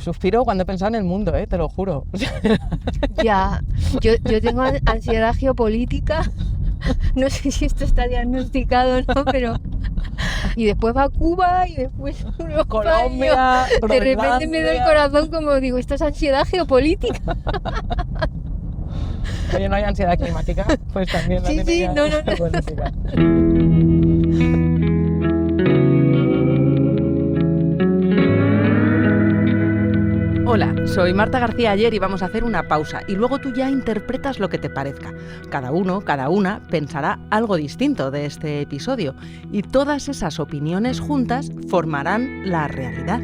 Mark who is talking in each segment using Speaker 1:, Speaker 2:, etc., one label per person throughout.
Speaker 1: suspiro cuando he pensado en el mundo, te lo juro.
Speaker 2: Ya, yo tengo ansiedad geopolítica. No sé si esto está diagnosticado o no, pero... Y después va a Cuba y después
Speaker 1: Colombia,
Speaker 2: de repente me da el corazón como digo, esto es ansiedad geopolítica.
Speaker 1: Oye, ¿no hay ansiedad climática? Pues también la
Speaker 2: Sí, no.
Speaker 1: geopolítica. Hola, soy Marta García Ayer y vamos a hacer una pausa y luego tú ya interpretas lo que te parezca. Cada uno, cada una pensará algo distinto de este episodio y todas esas opiniones juntas formarán la realidad.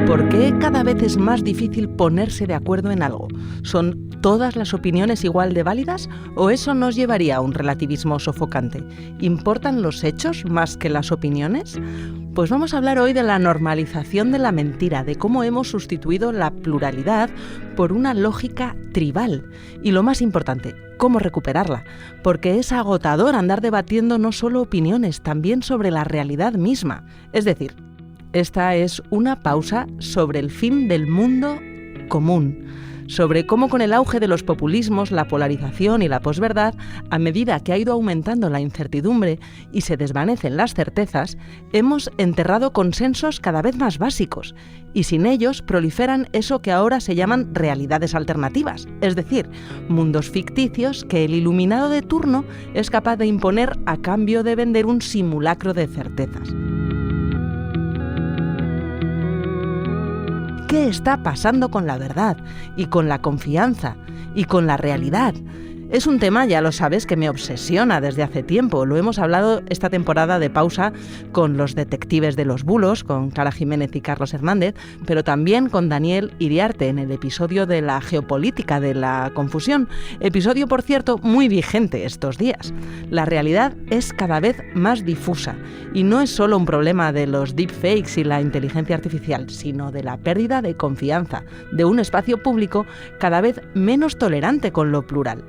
Speaker 1: ¿Por qué cada vez es más difícil ponerse de acuerdo en algo? ¿Son todas las opiniones igual de válidas o eso nos llevaría a un relativismo sofocante? ¿Importan los hechos más que las opiniones? Pues vamos a hablar hoy de la normalización de la mentira, de cómo hemos sustituido la pluralidad por una lógica tribal. Y lo más importante, cómo recuperarla, porque es agotador andar debatiendo no solo opiniones, también sobre la realidad misma. Es decir, esta es una pausa sobre el fin del mundo común, sobre cómo con el auge de los populismos, la polarización y la posverdad, a medida que ha ido aumentando la incertidumbre y se desvanecen las certezas, hemos enterrado consensos cada vez más básicos y sin ellos proliferan eso que ahora se llaman realidades alternativas, es decir, mundos ficticios que el iluminado de turno es capaz de imponer a cambio de vender un simulacro de certezas. ¿Qué está pasando con la verdad y con la confianza y con la realidad? Es un tema, ya lo sabes, que me obsesiona desde hace tiempo. Lo hemos hablado esta temporada de pausa con los detectives de los bulos, con Clara Jiménez y Carlos Hernández, pero también con Daniel Iriarte en el episodio de la geopolítica de la confusión. Episodio, por cierto, muy vigente estos días. La realidad es cada vez más difusa y no es solo un problema de los deepfakes y la inteligencia artificial, sino de la pérdida de confianza de un espacio público cada vez menos tolerante con lo plural.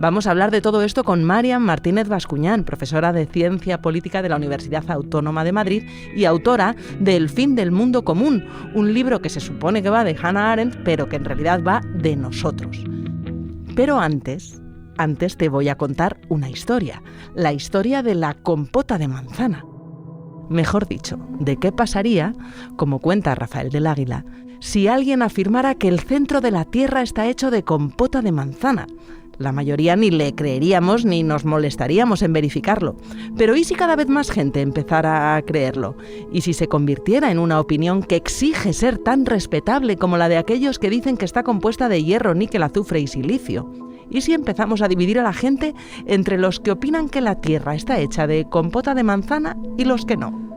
Speaker 1: Vamos a hablar de todo esto con Marian Martínez Bascuñán, profesora de Ciencia Política de la Universidad Autónoma de Madrid y autora de El fin del mundo común, un libro que se supone que va de Hannah Arendt, pero que en realidad va de nosotros. Pero antes te voy a contar una historia, la historia de la compota de manzana. Mejor dicho, de qué pasaría, como cuenta Rafael del Águila, si alguien afirmara que el centro de la Tierra está hecho de compota de manzana. La mayoría ni le creeríamos ni nos molestaríamos en verificarlo. Pero ¿y si cada vez más gente empezara a creerlo? ¿Y si se convirtiera en una opinión que exige ser tan respetable como la de aquellos que dicen que está compuesta de hierro, níquel, azufre y silicio? ¿Y si empezamos a dividir a la gente entre los que opinan que la Tierra está hecha de compota de manzana y los que no?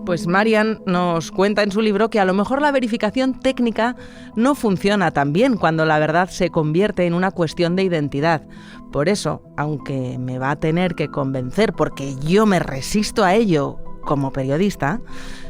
Speaker 1: Pues Marian nos cuenta en su libro que a lo mejor la verificación técnica no funciona tan bien cuando la verdad se convierte en una cuestión de identidad. Por eso, aunque me va a tener que convencer porque yo me resisto a ello como periodista,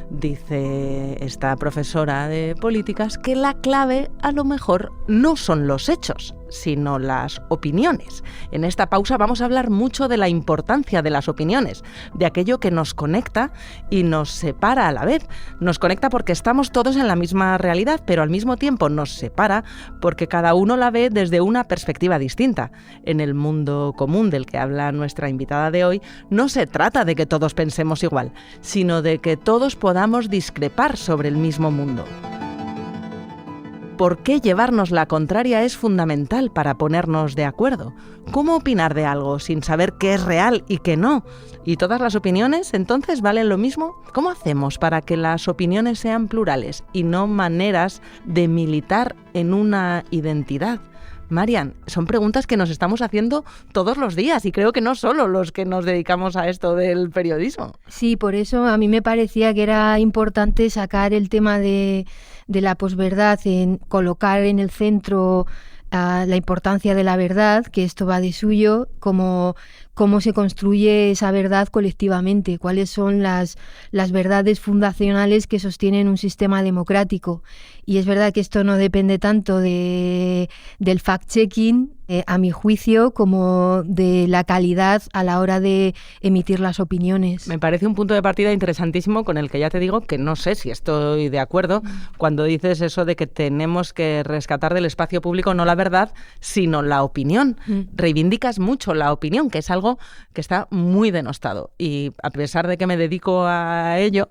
Speaker 1: dice esta profesora de políticas que la clave a lo mejor no son los hechos, sino las opiniones. En esta pausa vamos a hablar mucho de la importancia de las opiniones, de aquello que nos conecta y nos separa a la vez. Nos conecta porque estamos todos en la misma realidad, pero al mismo tiempo nos separa porque cada uno la ve desde una perspectiva distinta. En el mundo común del que habla nuestra invitada de hoy, no se trata de que todos pensemos igual, sino de que todos podamos discrepar sobre el mismo mundo. ¿Por qué llevarnos la contraria es fundamental para ponernos de acuerdo? ¿Cómo opinar de algo sin saber qué es real y qué no? ¿Y todas las opiniones entonces valen lo mismo? ¿Cómo hacemos para que las opiniones sean plurales y no maneras de militar en una identidad? Marian, son preguntas que nos estamos haciendo todos los días y creo que no solo los que nos dedicamos a esto del periodismo.
Speaker 2: Sí, por eso a mí me parecía que era importante sacar el tema de la posverdad, en colocar en el centro la importancia de la verdad, que esto va de suyo, cómo se construye esa verdad colectivamente, cuáles son las verdades fundacionales que sostienen un sistema democrático. Y es verdad que esto no depende tanto del fact-checking, a mi juicio, como de la calidad a la hora de emitir las opiniones.
Speaker 1: Me parece un punto de partida interesantísimo con el que ya te digo que no sé si estoy de acuerdo cuando dices eso de que tenemos que rescatar del espacio público no la verdad, sino la opinión. Reivindicas mucho la opinión, que es algo que está muy denostado. Y a pesar de que me dedico a ello,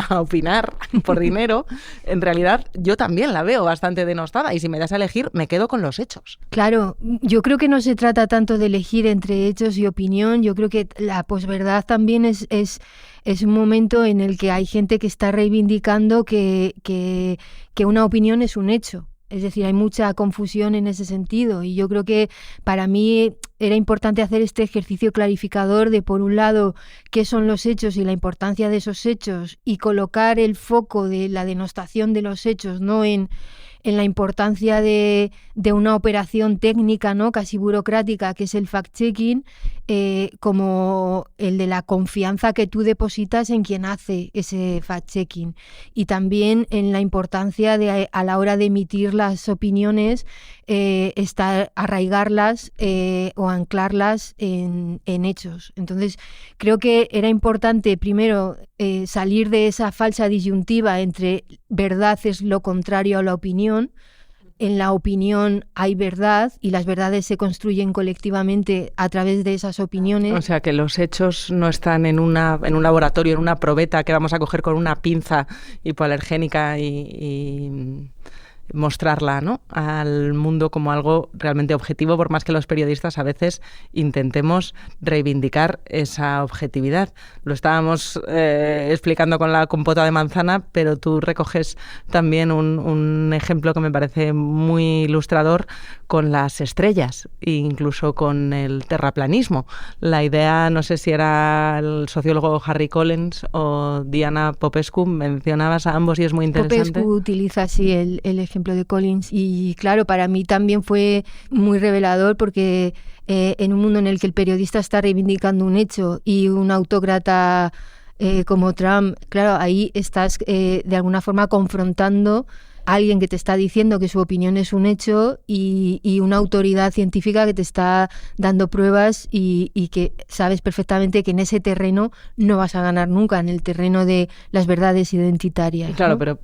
Speaker 1: a opinar por dinero, en realidad yo también la veo bastante denostada y si me das a elegir me quedo con los hechos.
Speaker 2: Claro, yo creo que no se trata tanto de elegir entre hechos y opinión. Yo creo que la posverdad también es un momento en el que hay gente que está reivindicando que una opinión es un hecho. Es decir, hay mucha confusión en ese sentido y yo creo que para mí era importante hacer este ejercicio clarificador de, por un lado, qué son los hechos y la importancia de esos hechos y colocar el foco de la denostación de los hechos, no en la importancia de una operación técnica, ¿no?, casi burocrática, que es el fact-checking, como el de la confianza que tú depositas en quien hace ese fact-checking. Y también en la importancia de, a la hora de emitir las opiniones, arraigarlas o anclarlas en hechos. Entonces, creo que era importante, primero, salir de esa falsa disyuntiva entre verdad es lo contrario a la opinión. En la opinión hay verdad y las verdades se construyen colectivamente a través de esas opiniones.
Speaker 1: O sea, que los hechos no están en un laboratorio, en una probeta que vamos a coger con una pinza hipoalergénica y mostrarla, ¿no?, al mundo como algo realmente objetivo, por más que los periodistas a veces intentemos reivindicar esa objetividad. Lo estábamos explicando con la compota de manzana, pero tú recoges también un ejemplo que me parece muy ilustrador con las estrellas e incluso con el terraplanismo. La idea, no sé si era el sociólogo Harry Collins o Diana Popescu, mencionabas a ambos y es muy interesante.
Speaker 2: Popescu utiliza así el ejemplo de Collins y claro, para mí también fue muy revelador porque en un mundo en el que el periodista está reivindicando un hecho y un autócrata como Trump, claro, ahí estás de alguna forma confrontando a alguien que te está diciendo que su opinión es un hecho y una autoridad científica que te está dando pruebas y que sabes perfectamente que en ese terreno no vas a ganar nunca, en el terreno de las verdades identitarias.
Speaker 1: Claro,
Speaker 2: ¿no?
Speaker 1: pero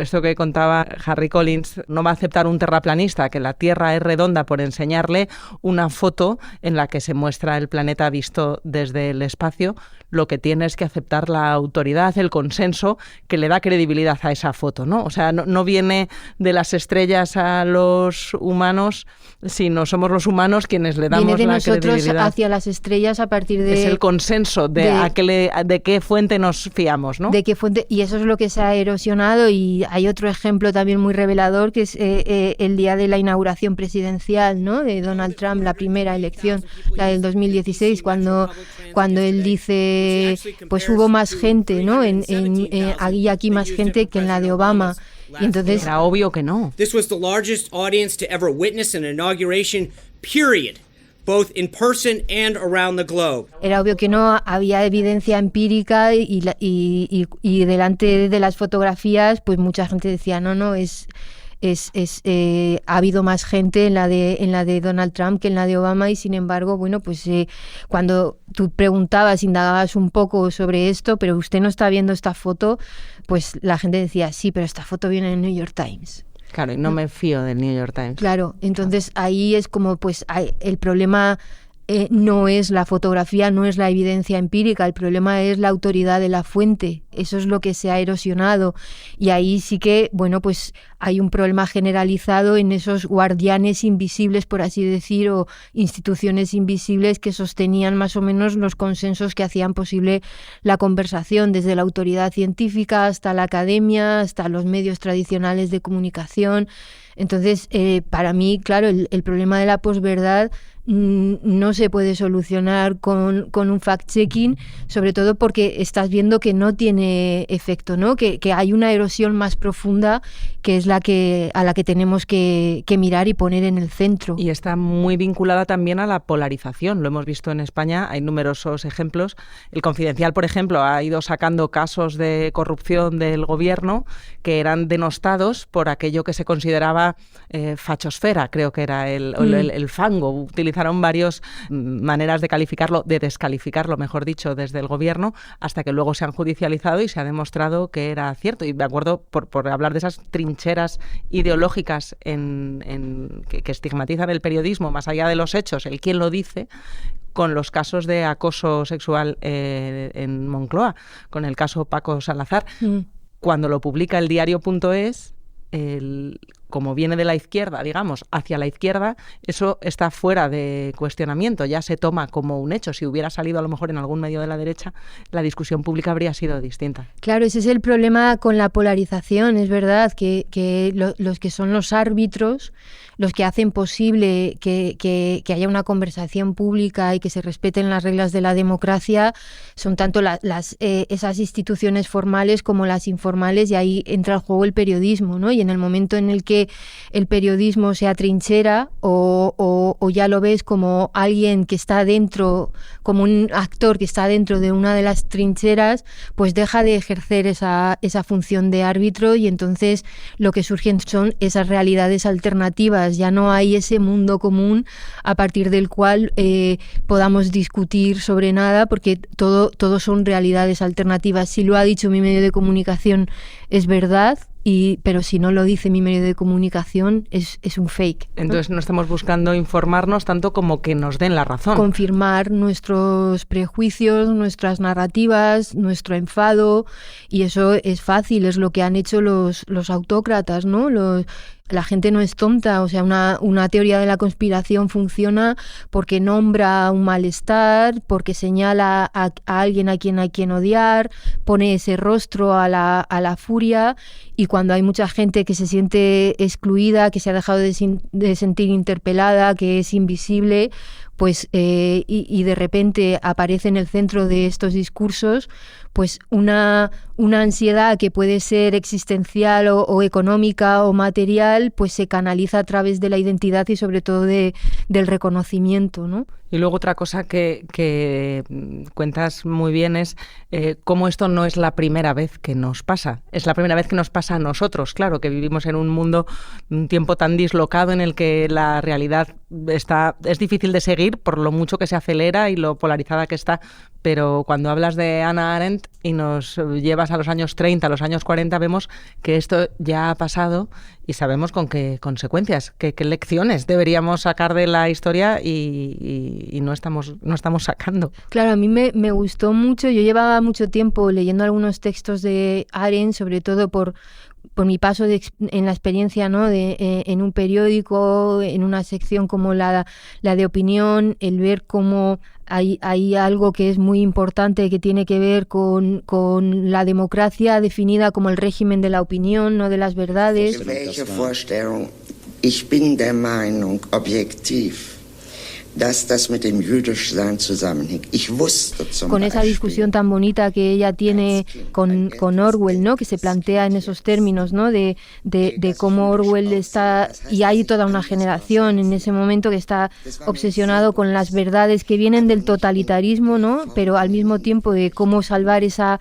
Speaker 1: esto que contaba Harry Collins, no va a aceptar un terraplanista que la Tierra es redonda por enseñarle una foto en la que se muestra el planeta visto desde el espacio. Lo que tiene es que aceptar la autoridad, el consenso que le da credibilidad a esa foto, ¿no? O sea, no viene de las estrellas a los humanos, sino somos los humanos quienes le damos la credibilidad.
Speaker 2: Viene de nosotros hacia las estrellas a partir de...
Speaker 1: Es el consenso de qué fuente nos fiamos, ¿no?
Speaker 2: De qué fuente, y eso es lo que se ha erosionado. Y hay otro ejemplo también muy revelador, que es el día de la inauguración presidencial, ¿no?, de Donald Trump, la primera elección, la del 2016, cuando él dice, pues hubo más gente, ¿no?, aquí más gente que en la de Obama. Y entonces
Speaker 1: era obvio que no.
Speaker 3: This was the largest audience to ever witness an inauguration, period. Both in person and around the globe.
Speaker 2: Era obvio que no, había evidencia empírica y delante de las fotografías, pues mucha gente decía, no, ha habido más gente en la de Donald Trump que en la de Obama y sin embargo, bueno, pues cuando tú preguntabas, indagabas un poco sobre esto, pero usted no está viendo esta foto, pues la gente decía, sí, pero esta foto viene en el New York Times.
Speaker 1: Claro, y no me fío del New York Times.
Speaker 2: Claro, entonces ahí es como, pues el problema no es la fotografía, no es la evidencia empírica, el problema es la autoridad de la fuente. Eso es lo que se ha erosionado. Y ahí sí que, bueno, pues hay un problema generalizado en esos guardianes invisibles, por así decir, o instituciones invisibles que sostenían más o menos los consensos que hacían posible la conversación, desde la autoridad científica hasta la academia, hasta los medios tradicionales de comunicación. Entonces, para mí, claro, el problema de la posverdad no se puede solucionar con un fact-checking, sobre todo porque estás viendo que no tiene tiene efecto, ¿no? Que hay una erosión más profunda que es a la que tenemos que mirar y poner en el centro.
Speaker 1: Y está muy vinculada también a la polarización. Lo hemos visto en España, hay numerosos ejemplos. El Confidencial, por ejemplo, ha ido sacando casos de corrupción del gobierno que eran denostados por aquello que se consideraba fachosfera, creo que era el fango. Utilizaron varias maneras de calificarlo, de descalificarlo, mejor dicho, desde el gobierno, hasta que luego se han judicializado y se ha demostrado que era cierto. Y me acuerdo, por hablar de esas trincheras ideológicas que estigmatizan el periodismo, más allá de los hechos, el quién lo dice, con los casos de acoso sexual en Moncloa, con el caso Paco Salazar. Cuando lo publica el diario.es, como viene de la izquierda, digamos, hacia la izquierda, eso está fuera de cuestionamiento, ya se toma como un hecho. Si hubiera salido a lo mejor en algún medio de la derecha, la discusión pública habría sido distinta.
Speaker 2: Claro, ese es el problema con la polarización, es verdad, que los que son los árbitros, los que hacen posible que haya una conversación pública y que se respeten las reglas de la democracia, son tanto esas instituciones formales como las informales, y ahí entra en juego el periodismo, ¿no? Y en el momento en el que el periodismo se atrinchera o ya lo ves como alguien que está dentro, como un actor que está dentro de una de las trincheras, pues deja de ejercer esa función de árbitro, y entonces lo que surgen son esas realidades alternativas. Ya no hay ese mundo común a partir del cual podamos discutir sobre nada, porque todo son realidades alternativas. Si lo ha dicho mi medio de comunicación, es verdad. Pero si no lo dice mi medio de comunicación, es un fake, ¿no?
Speaker 1: Entonces no estamos buscando informarnos tanto como que nos den la razón.
Speaker 2: Confirmar nuestros prejuicios, nuestras narrativas, nuestro enfado, y eso es fácil, es lo que han hecho los autócratas, ¿no? La gente no es tonta, o sea, una teoría de la conspiración funciona porque nombra un malestar, porque señala a alguien a quien hay que odiar, pone ese rostro a la furia, y cuando hay mucha gente que se siente excluida, que se ha dejado de sentir interpelada, que es invisible, pues y de repente aparece en el centro de estos discursos, pues una ansiedad que puede ser existencial o económica o material, pues se canaliza a través de la identidad y sobre todo del reconocimiento, ¿no?
Speaker 1: Y luego otra cosa que cuentas muy bien es cómo esto no es la primera vez que nos pasa. Es la primera vez que nos pasa a nosotros, claro, que vivimos en un tiempo tan dislocado en el que la realidad es difícil de seguir por lo mucho que se acelera y lo polarizada que está. Pero cuando hablas de Hannah Arendt y nos llevas a los años 30, a los años 40, vemos que esto ya ha pasado y sabemos con qué consecuencias, qué lecciones deberíamos sacar de la historia y no estamos sacando.
Speaker 2: Claro, a mí me gustó mucho. Yo llevaba mucho tiempo leyendo algunos textos de Arendt, sobre todo por mi paso en la experiencia, ¿no? En un periódico, en una sección como la de opinión, el ver cómo hay algo que es muy importante que tiene que ver con la democracia definida como el régimen de la opinión, no de las verdades.
Speaker 4: Ich bin der Meinung, objektiv, dass das mit dem Jüdischsein zusammenhängt. Ich wusste zum
Speaker 2: Con esa discusión tan bonita que ella tiene con Orwell, ¿no? Que se plantea en esos términos, ¿no? De cómo Orwell está, y hay toda una generación en ese momento que está obsesionado con las verdades que vienen del totalitarismo, ¿no? Pero al mismo tiempo de cómo salvar esa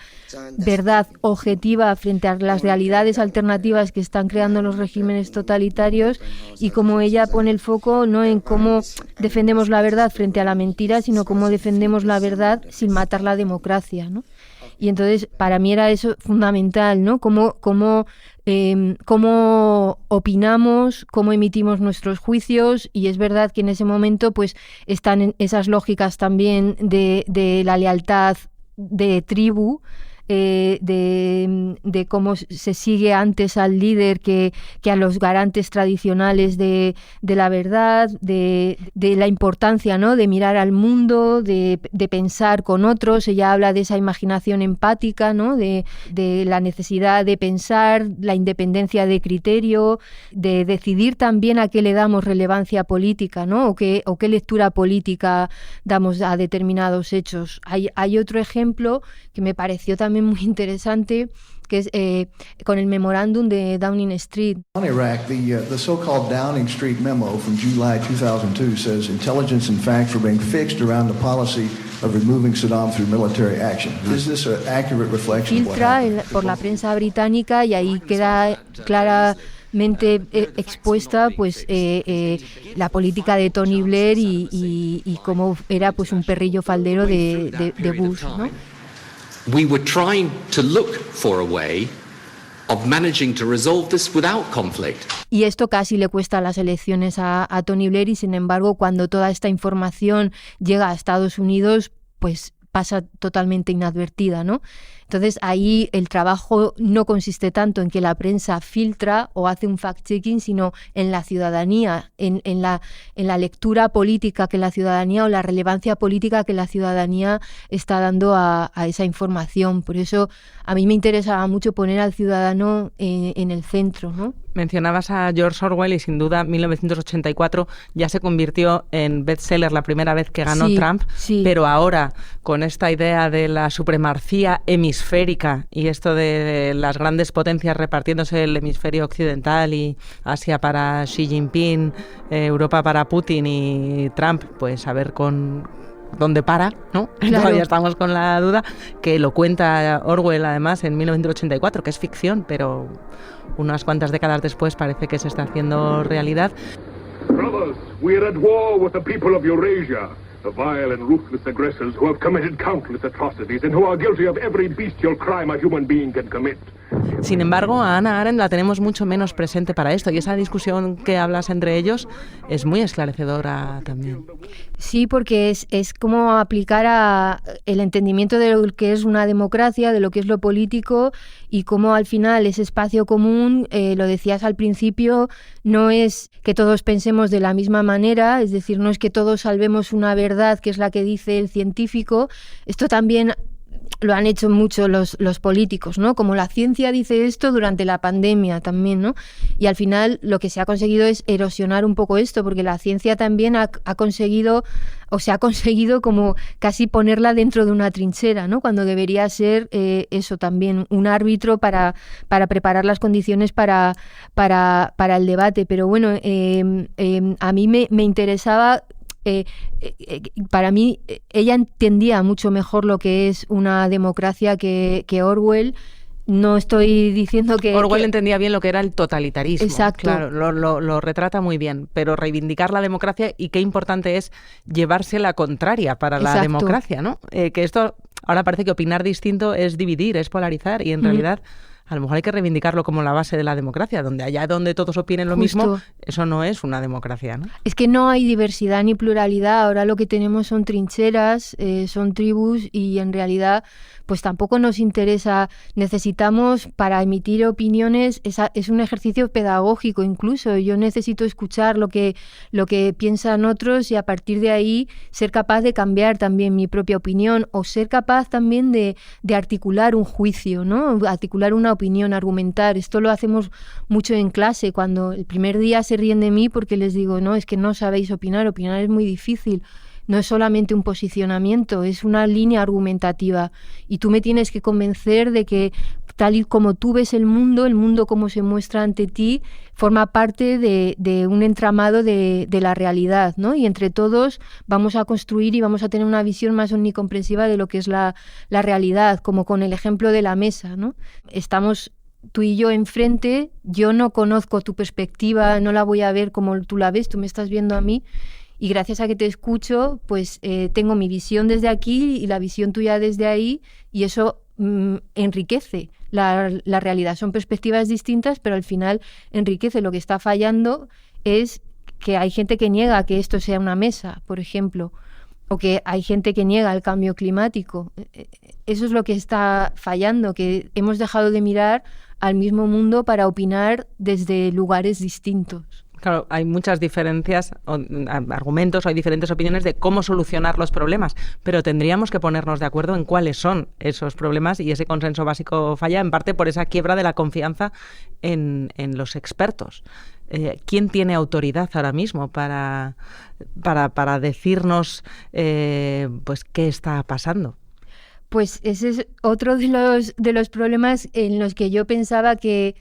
Speaker 2: verdad objetiva frente a las realidades alternativas que están creando los regímenes totalitarios, y cómo ella pone el foco no en cómo defendemos la verdad frente a la mentira, sino cómo defendemos la verdad sin matar la democracia, ¿no? Y entonces para mí era eso fundamental, ¿no? Cómo opinamos, cómo emitimos nuestros juicios, y es verdad que en ese momento pues están en esas lógicas también de la lealtad de tribu, de cómo se sigue antes al líder que a los garantes tradicionales de la verdad, de la importancia, ¿no? De mirar al mundo, de pensar con otros. Ella habla de esa imaginación empática, ¿no? De la necesidad de pensar, la independencia de criterio, de decidir también a qué le damos relevancia política, ¿no? O qué lectura política damos a determinados hechos. Hay otro ejemplo que me pareció también también muy interesante, que es con el memorándum de Downing Street.
Speaker 5: On Iraq, the so-called Downing Street memo from July 2002 says intelligence and facts were being fixed around the policy of removing Saddam through military action. Is this an accurate reflection of what happened?
Speaker 2: Filtra por la prensa británica y ahí queda claramente expuesta pues la política de Tony Blair y cómo era pues un perrillo faldero de Bush, ¿no?
Speaker 6: We were trying to look for a way of managing to resolve this without conflict.
Speaker 2: Y esto casi le cuesta las elecciones a Tony Blair y, sin embargo, cuando toda esta información llega a Estados Unidos, pues pasa totalmente inadvertida, ¿no? Entonces ahí el trabajo no consiste tanto en que la prensa filtra o hace un fact-checking, sino en la ciudadanía, en la lectura política que la ciudadanía o la relevancia política que la ciudadanía está dando a esa información. Por eso a mí me interesaba mucho poner al ciudadano en el centro, ¿no?
Speaker 1: Mencionabas a George Orwell y sin duda 1984 ya se convirtió en bestseller la primera vez que ganó Trump, pero ahora con esta idea de la supremacía hemisférica y esto de las grandes potencias repartiéndose el hemisferio occidental y Asia para Xi Jinping, Europa para Putin y Trump, pues a ver con dónde para, ¿no? Claro. Todavía estamos con la duda, que lo cuenta Orwell además en 1984, que es ficción, pero unas cuantas décadas después parece que se está haciendo realidad.
Speaker 7: Brothers, we are at war with the people of Eurasia, the vile and ruthless aggressors who have committed countless atrocities and who are guilty of every bestial crime a human being can commit.
Speaker 1: Sin embargo, a Hannah Arendt la tenemos mucho menos presente para esto y esa discusión que hablas entre ellos es muy esclarecedora también.
Speaker 2: Sí, porque es como aplicar el entendimiento de lo que es una democracia, de lo que es lo político y cómo al final ese espacio común, lo decías al principio, no es que todos pensemos de la misma manera, es decir, no es que todos salvemos una verdad que es la que dice el científico. Esto también lo han hecho mucho los políticos, ¿no? Como la ciencia dice esto durante la pandemia también, ¿no? Y al final lo que se ha conseguido es erosionar un poco esto, porque la ciencia también ha conseguido, o se ha conseguido como casi ponerla dentro de una trinchera, ¿no? Cuando debería ser eso también, un árbitro para preparar las condiciones para el debate. Pero bueno, a mí me interesaba. Para mí ella entendía mucho mejor lo que es una democracia que Orwell. No estoy diciendo que...
Speaker 1: Orwell entendía bien lo que era el totalitarismo.
Speaker 2: Exacto.
Speaker 1: Claro, lo retrata muy bien, pero reivindicar la democracia y qué importante es llevarse la contraria para la democracia, ¿no? Que esto ahora parece que opinar distinto es dividir, es polarizar y en realidad... A lo mejor hay que reivindicarlo como la base de la democracia, donde todos opinen lo mismo, eso no es una democracia, ¿no?
Speaker 2: Es que no hay diversidad ni pluralidad, ahora lo que tenemos son trincheras, son tribus y en realidad pues tampoco nos interesa, necesitamos para emitir opiniones, es un ejercicio pedagógico incluso, yo necesito escuchar lo que piensan otros y a partir de ahí ser capaz de cambiar también mi propia opinión o ser capaz también de articular un juicio, ¿no? Articular una opinión, argumentar. Esto lo hacemos mucho en clase, cuando el primer día se ríen de mí porque les digo, no, es que no sabéis opinar es muy difícil. No es solamente un posicionamiento, es una línea argumentativa y tú me tienes que convencer de que tal y como tú ves el mundo como se muestra ante ti, forma parte de un entramado de la realidad, ¿no? Y entre todos vamos a construir y vamos a tener una visión más omnicomprensiva de lo que es la realidad, como con el ejemplo de la mesa, ¿no? Estamos tú y yo enfrente, yo no conozco tu perspectiva, no la voy a ver como tú la ves, tú me estás viendo a mí. Y gracias a que te escucho, pues tengo mi visión desde aquí y la visión tuya desde ahí, y eso enriquece la realidad. Son perspectivas distintas, pero al final enriquece. Lo que está fallando es que hay gente que niega que esto sea una mesa, por ejemplo, o que hay gente que niega el cambio climático. Eso es lo que está fallando, que hemos dejado de mirar al mismo mundo para opinar desde lugares distintos.
Speaker 1: Claro, hay muchas diferencias, argumentos, hay diferentes opiniones de cómo solucionar los problemas, pero tendríamos que ponernos de acuerdo en cuáles son esos problemas y ese consenso básico falla en parte por esa quiebra de la confianza en los expertos. ¿Quién tiene autoridad ahora mismo para decirnos pues qué está pasando?
Speaker 2: Pues ese es otro de los problemas en los que yo pensaba que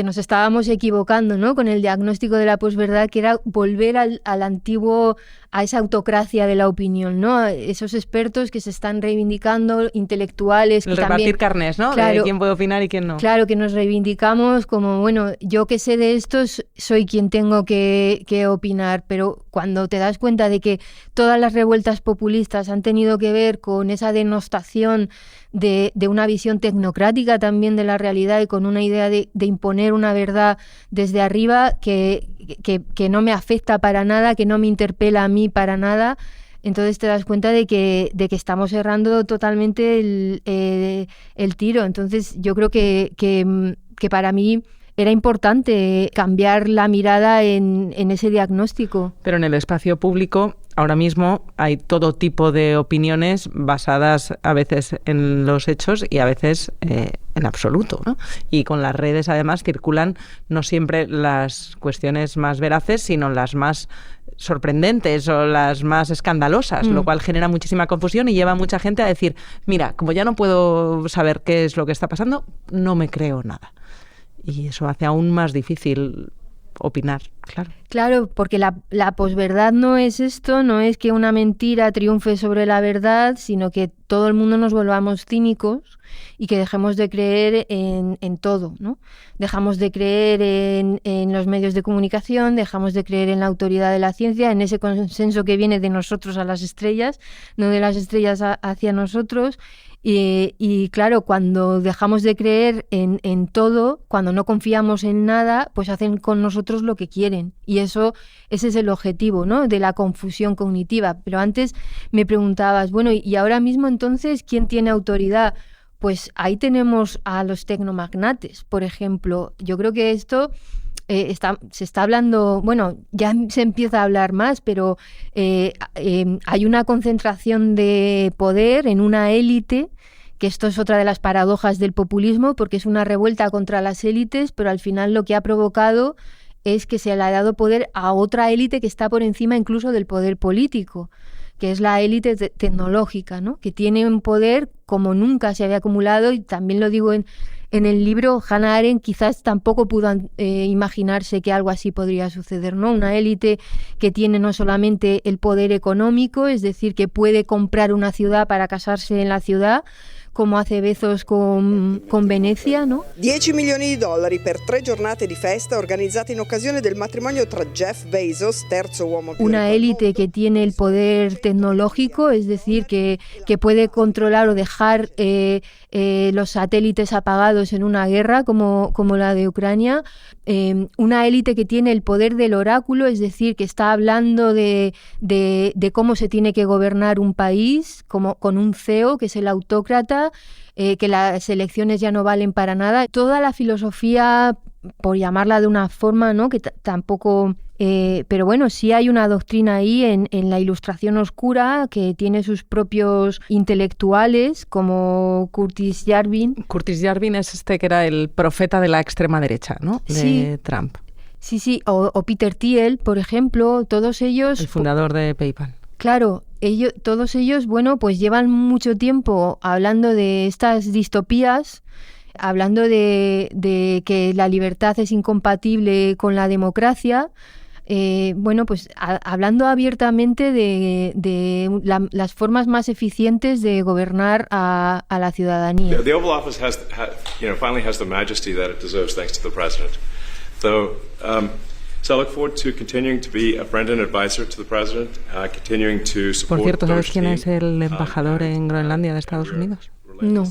Speaker 2: nos estábamos equivocando, ¿no? Con el diagnóstico de la posverdad, que era volver al antiguo, a esa autocracia de la opinión, ¿no? Esos expertos que se están reivindicando, intelectuales...
Speaker 1: El
Speaker 2: que
Speaker 1: repartir
Speaker 2: también,
Speaker 1: carnes, ¿no?
Speaker 2: claro,
Speaker 1: de quién puede opinar y quién no.
Speaker 2: Claro, que nos reivindicamos como, bueno, yo que sé de esto soy quien tengo que opinar, pero cuando te das cuenta de que todas las revueltas populistas han tenido que ver con esa denostación de una visión tecnocrática también de la realidad y con una idea de imponer una verdad desde arriba que no me afecta para nada, que no me interpela a mí para nada, entonces te das cuenta de que estamos errando totalmente el tiro. Entonces yo creo que para mí era importante cambiar la mirada en ese diagnóstico.
Speaker 1: Pero en el espacio público ahora mismo hay todo tipo de opiniones basadas a veces en los hechos y a veces en absoluto, ¿no? Y con las redes además circulan no siempre las cuestiones más veraces, sino las más sorprendentes o las más escandalosas, lo cual genera muchísima confusión y lleva a mucha gente a decir, mira, como ya no puedo saber qué es lo que está pasando, no me creo nada. Y eso hace aún más difícil opinar, claro.
Speaker 2: Claro, porque la posverdad no es esto, no es que una mentira triunfe sobre la verdad, sino que todo el mundo nos volvamos cínicos y que dejemos de creer en todo, ¿no? Dejamos de creer en los medios de comunicación, dejamos de creer en la autoridad de la ciencia, en ese consenso que viene de nosotros a las estrellas, no de las estrellas hacia nosotros. Y claro, cuando dejamos de creer en todo, cuando no confiamos en nada, pues hacen con nosotros lo que quieren. Y ese es el objetivo, ¿no? De la confusión cognitiva. Pero antes me preguntabas, bueno, y ahora mismo entonces, ¿quién tiene autoridad? Pues ahí tenemos a los tecnomagnates, por ejemplo. Yo creo que esto... se está hablando, bueno, ya se empieza a hablar más, pero hay una concentración de poder en una élite, que esto es otra de las paradojas del populismo, porque es una revuelta contra las élites, pero al final lo que ha provocado es que se le ha dado poder a otra élite que está por encima incluso del poder político, que es la élite tecnológica, ¿no? Que tiene un poder como nunca se había acumulado, y también lo digo en el libro. Hannah Arendt quizás tampoco pudo imaginarse que algo así podría suceder, ¿no? Una élite que tiene no solamente el poder económico, es decir, que puede comprar una ciudad para casarse en la ciudad, como hace Bezos con Venecia, ¿no?
Speaker 8: 10 milioni di dollari per 3 giornate di festa organizzate in occasione del matrimonio tra Jeff Bezos, terzo uomo più
Speaker 2: Una élite que tiene el poder tecnológico, es decir, que puede controlar o dejar los satélites apagados en una guerra como la de Ucrania. Una élite que tiene el poder del oráculo, es decir, que está hablando de cómo se tiene que gobernar un país, como con un CEO, que es el autócrata, que las elecciones ya no valen para nada. Toda la filosofía, por llamarla de una forma, ¿no? Que tampoco... pero bueno, sí hay una doctrina ahí en la Ilustración oscura que tiene sus propios intelectuales, como Curtis Yarvin.
Speaker 1: Curtis Yarvin es que era el profeta de la extrema derecha, ¿no? De
Speaker 2: Sí.
Speaker 1: Trump.
Speaker 2: Sí, o Peter Thiel, por ejemplo, todos ellos...
Speaker 1: El fundador de PayPal.
Speaker 2: Claro, todos ellos, bueno, pues llevan mucho tiempo hablando de estas distopías, hablando de que la libertad es incompatible con la democracia, bueno, pues hablando abiertamente de las formas más eficientes de gobernar a la ciudadanía.
Speaker 9: The Oval Office finally has the majesty that it deserves thanks to the president. So I look forward to continuing to be a friend and advisor to the president, continuing to support.
Speaker 1: Por cierto, ¿sabes quién
Speaker 9: Doge's
Speaker 1: es el embajador en Groenlandia de Estados Unidos?
Speaker 2: No.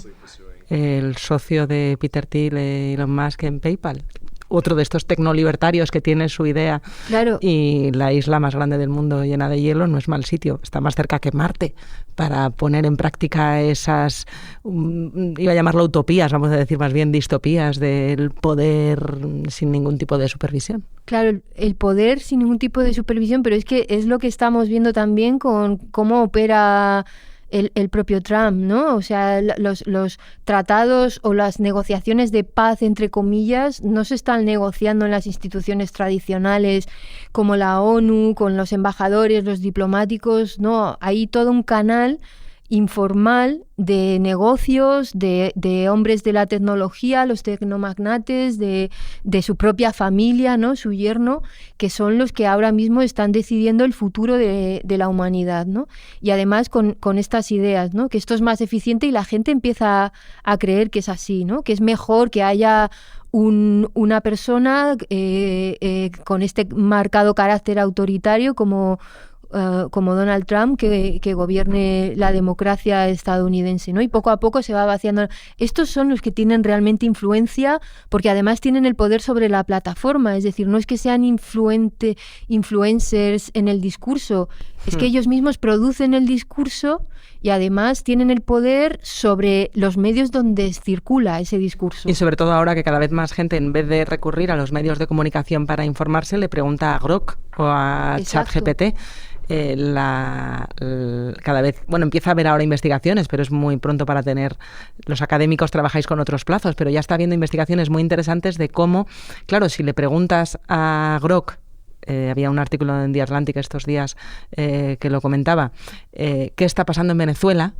Speaker 1: El socio de Peter Thiel y Elon Musk en PayPal. Otro de estos tecnolibertarios que tiene su idea.
Speaker 2: Claro.
Speaker 1: Y la isla más grande del mundo llena de hielo no es mal sitio. Está más cerca que Marte para poner en práctica esas, iba a llamarlo utopías, vamos a decir más bien distopías del poder sin ningún tipo de supervisión.
Speaker 2: Claro, el poder sin ningún tipo de supervisión, pero es que es lo que estamos viendo también con cómo opera el propio Trump, ¿no? O sea, los tratados o las negociaciones de paz, entre comillas, no se están negociando en las instituciones tradicionales como la ONU, con los embajadores, los diplomáticos, no, hay todo un canal informal de negocios, de hombres de la tecnología, los tecnomagnates, de su propia familia, ¿no? Su yerno, que son los que ahora mismo están decidiendo el futuro de la humanidad, ¿no? Y además con estas ideas, ¿no? Que esto es más eficiente y la gente empieza a creer que es así, ¿no? Que es mejor que haya una persona con este marcado carácter autoritario como Donald Trump que gobierne la democracia estadounidense, ¿no? Y poco a poco se va vaciando. Estos son los que tienen realmente influencia, porque además tienen el poder sobre la plataforma, es decir, no es que sean influencers en el discurso, es que ellos mismos producen el discurso y además tienen el poder sobre los medios donde circula ese discurso.
Speaker 1: Y sobre todo ahora que cada vez más gente, en vez de recurrir a los medios de comunicación para informarse, le pregunta a Grok o a ChatGPT. Cada vez, empieza a haber ahora investigaciones, pero es muy pronto para tener, los académicos trabajáis con otros plazos, pero ya está habiendo investigaciones muy interesantes de cómo, claro, si le preguntas a Grok, había un artículo en The Atlantic estos días que lo comentaba, qué está pasando en Venezuela,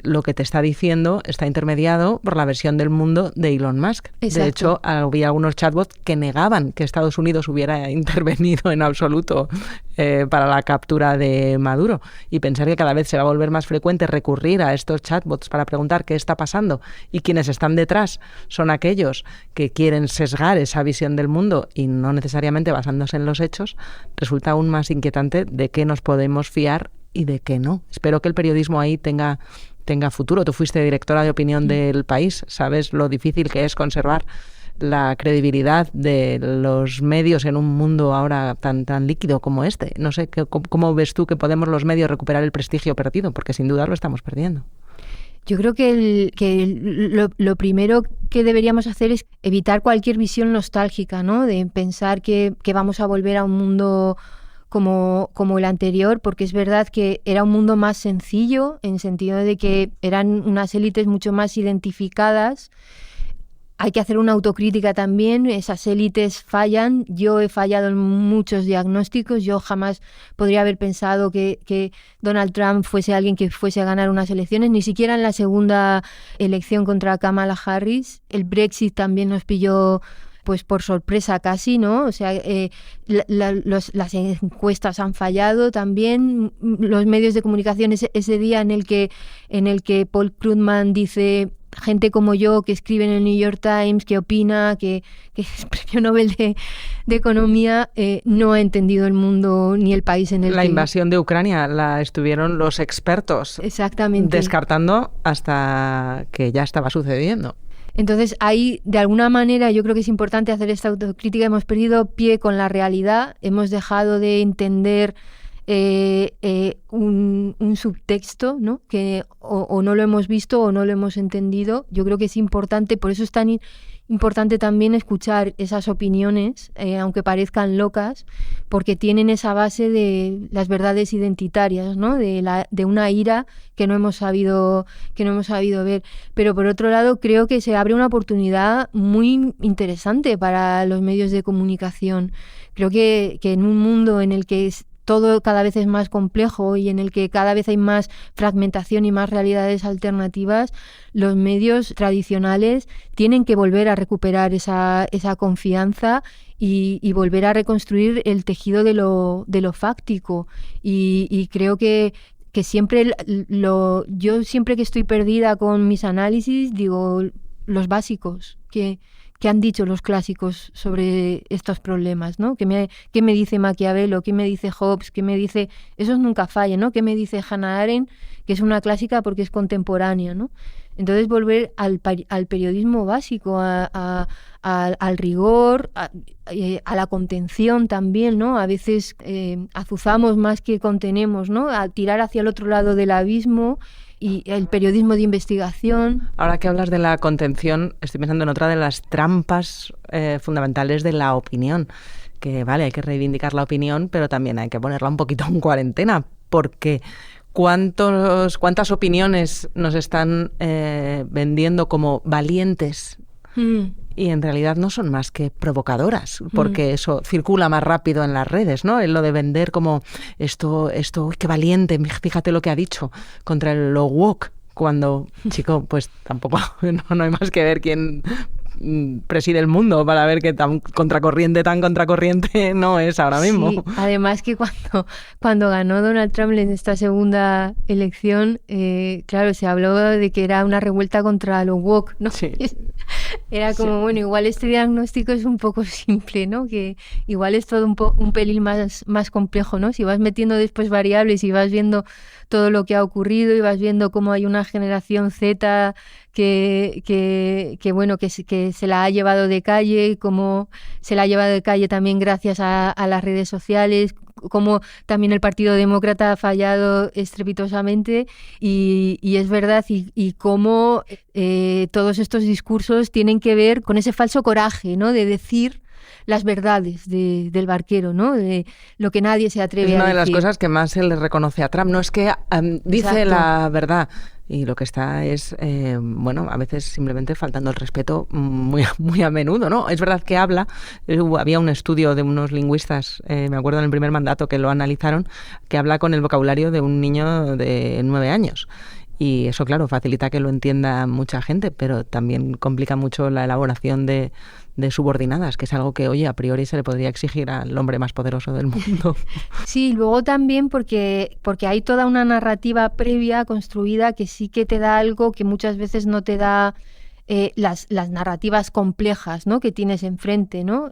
Speaker 1: lo que te está diciendo está intermediado por la versión del mundo de Elon Musk. Exacto. De hecho, había algunos chatbots que negaban que Estados Unidos hubiera intervenido en absoluto para la captura de Maduro. Y pensar que cada vez se va a volver más frecuente recurrir a estos chatbots para preguntar qué está pasando, y quienes están detrás son aquellos que quieren sesgar esa visión del mundo y no necesariamente basándose en los hechos, resulta aún más inquietante de qué nos podemos fiar y de qué no. Espero que el periodismo ahí tenga futuro. Tú fuiste directora de opinión del País, sabes lo difícil que es conservar la credibilidad de los medios en un mundo ahora tan líquido como este. No sé, ¿cómo ves tú que podemos los medios recuperar el prestigio perdido? Porque sin duda lo estamos perdiendo.
Speaker 2: Yo creo que lo primero que deberíamos hacer es evitar cualquier visión nostálgica, ¿no? De pensar que vamos a volver a un mundo como el anterior, porque es verdad que era un mundo más sencillo, en sentido de que eran unas élites mucho más identificadas. Hay que hacer una autocrítica también, esas élites fallan, yo he fallado en muchos diagnósticos, yo jamás podría haber pensado que Donald Trump fuese alguien que fuese a ganar unas elecciones, ni siquiera en la segunda elección contra Kamala Harris. El Brexit también nos pilló pues por sorpresa casi, ¿no? O sea, las encuestas han fallado también, los medios de comunicación, ese día en el que Paul Krugman dice, gente como yo que escribe en el New York Times, que opina, que es premio Nobel de Economía, no ha entendido el mundo ni el país en el que...
Speaker 1: La invasión de Ucrania la estuvieron los expertos descartando hasta que ya estaba sucediendo.
Speaker 2: Entonces ahí, de alguna manera, yo creo que es importante hacer esta autocrítica. Hemos perdido pie con la realidad, hemos dejado de entender un subtexto, ¿no? Que o no lo hemos visto o no lo hemos entendido. Yo creo que es importante, por eso es tan importante también escuchar esas opiniones, aunque parezcan locas, porque tienen esa base de las verdades identitarias, ¿no? De una ira que no hemos sabido ver. Pero por otro lado, creo que se abre una oportunidad muy interesante para los medios de comunicación. Creo que en un mundo en el que todo cada vez es más complejo y en el que cada vez hay más fragmentación y más realidades alternativas, los medios tradicionales tienen que volver a recuperar esa confianza y volver a reconstruir el tejido de lo fáctico. Y creo que siempre yo siempre que estoy perdida con mis análisis digo los básicos que han dicho los clásicos sobre estos problemas, ¿no? ¿Qué me dice Maquiavelo? ¿Qué me dice Hobbes? ¿Qué me dice...? Esos nunca fallan, ¿no? ¿Qué me dice Hannah Arendt? Que es una clásica porque es contemporánea, ¿no? Entonces volver al periodismo básico, al rigor, a la contención también, ¿no? A veces azuzamos más que contenemos, ¿no? A tirar hacia el otro lado del abismo. Y el periodismo de investigación.
Speaker 1: Ahora que hablas de la contención, estoy pensando en otra de las trampas fundamentales de la opinión. Que vale, hay que reivindicar la opinión, pero también hay que ponerla un poquito en cuarentena, porque ¿cuántas opiniones nos están vendiendo como valientes Y en realidad no son más que provocadoras, porque eso circula más rápido en las redes, ¿no? Lo de vender como esto, uy, qué valiente, fíjate lo que ha dicho contra lo woke, cuando, chico, pues tampoco no hay más que ver quién preside el mundo para ver que tan contracorriente no es ahora mismo.
Speaker 2: Sí, además que cuando ganó Donald Trump en esta segunda elección, claro, se habló de que era una revuelta contra los woke, ¿no?
Speaker 1: Sí.
Speaker 2: Era como, bueno, igual este diagnóstico es un poco simple, ¿no? Que igual es todo un pelín más complejo, ¿no? Si vas metiendo después variables y vas viendo todo lo que ha ocurrido y vas viendo cómo hay una generación Z que se la ha llevado de calle, cómo se la ha llevado de calle también gracias a las redes sociales, cómo también el Partido Demócrata ha fallado estrepitosamente y es verdad, y cómo todos estos discursos tienen que ver con ese falso coraje, ¿no? De decir las verdades del barquero, ¿no? De lo que nadie se atreve a decir.
Speaker 1: Es una de las cosas que más se le reconoce a Trump. No es que dice
Speaker 2: Exacto.
Speaker 1: la verdad y lo que está es, a veces simplemente faltando el respeto muy, muy a menudo, ¿no? Es verdad que habla, había un estudio de unos lingüistas, me acuerdo en el primer mandato que lo analizaron, que habla con el vocabulario de un niño de 9 años. Y eso, claro, facilita que lo entienda mucha gente, pero también complica mucho la elaboración de subordinadas, que es algo que, oye, a priori se le podría exigir al hombre más poderoso del mundo.
Speaker 2: Sí, luego también porque hay toda una narrativa previa construida que sí que te da algo que muchas veces no te da las narrativas complejas, ¿no? Que tienes enfrente, ¿no?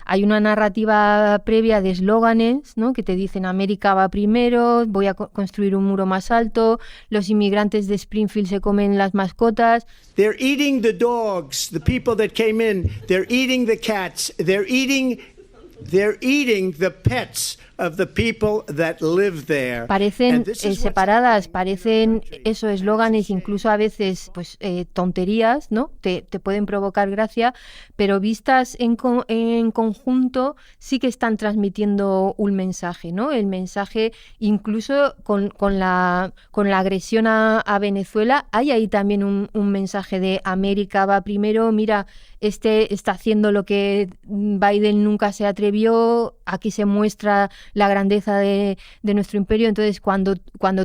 Speaker 2: Hay una narrativa previa de eslóganes, ¿no? Que te dicen América va primero, voy a construir un muro más alto, los inmigrantes de Springfield se comen las mascotas.
Speaker 10: They're eating the dogs, the people that came in, they're eating the cats, they're eating the pets of the people that live there.
Speaker 2: Parecen separadas, parecen esos eslóganes, incluso a veces pues tonterías, ¿no? Te pueden provocar gracia, pero vistas en conjunto sí que están transmitiendo un mensaje, ¿no? El mensaje, incluso con la agresión a Venezuela, hay ahí también un mensaje de América va primero, mira, está haciendo lo que Biden nunca se atrevió, aquí se muestra la grandeza de nuestro imperio. Entonces, cuando